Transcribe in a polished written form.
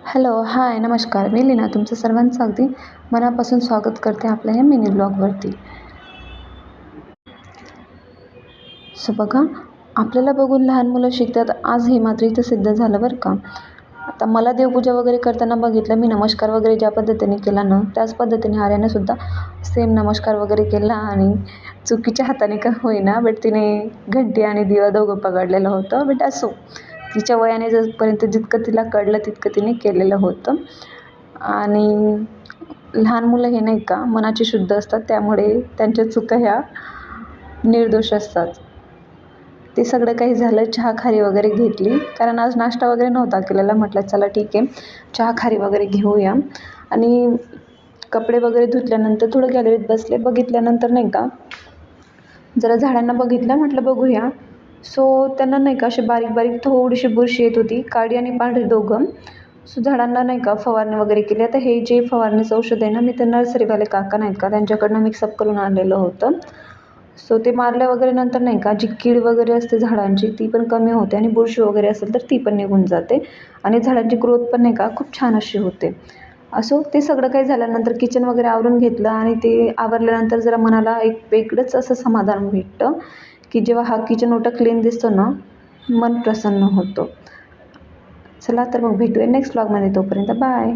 Hello, हाय, नमस्कार. मी लीना तुमचं सर्वांचं अगदी मनापासून स्वागत करते आपल्या या मिनी ब्लॉगवरती. सो बघा, आपल्याला बघून लहान मुलं शिकतात आज हे मात्र इथं सिद्ध झालं बरं का. आता मला देवपूजा वगैरे करताना बघितलं, मी नमस्कार वगैरे ज्या पद्धतीने केला ना, त्याच पद्धतीने आर्यानंसुद्धा सेम नमस्कार वगैरे केला आणि चुकीच्या हाताने का होईना, बट तिने घंटी आणि दिवा दोघं पकडलेलं होतं. बट असो, तिच्या वयाने जरपर्यंत जितकं तिला कळलं तितकं तिने केलेलं होतं. आणि लहान मुलं हे नाही का मनाची शुद्ध असतात, त्यामुळे त्यांच्या चुका ह्या निर्दोष असतात. ते सगळं काही झालं, चहा खारी वगैरे घेतली, कारण आज नाश्ता वगैरे नव्हता केलेला. म्हटलं चला ठीक आहे, चहा खारी वगैरे घेऊया. आणि कपडे वगैरे धुतल्यानंतर थोडं गॅलरीत बसले. बघितल्यानंतर नाही का जरा झाडांना बघितलं, म्हटलं बघूया. सो त्यांना नाही का अशी बारीक बारीक थोडीशी बुरशी येत होती, काळी आणि पांढरी दोघं. सो झाडांना नाही का फवारणी वगैरे केली. आता हे जे फवारणीचं औषध आहे ना, मी ते नर्सरीवाले काका नाहीत का त्यांच्याकडनं मिक्सअप करून आणलेलं होतं. सो ते मारल्या वगैरे नंतर नाही का जी कीड वगैरे असते झाडांची ती पण कमी होते आणि बुरशी वगैरे असेल तर ती पण निघून जाते आणि झाडांची ग्रोथ पण नाही का खूप छान अशी होते. असो, ते सगळं काही झाल्यानंतर किचन वगैरे आवरून घेतलं आणि ते आवरल्यानंतर जरा मनाला एक वेगळंच असं समाधान भेटतं की जेव्हा हा किचन ओटा क्लीन दिसतो ना, मन प्रसन्न होतं. चला तर मग भेटूया नेक्स्ट व्लॉगमध्ये. तोपर्यंत बाय.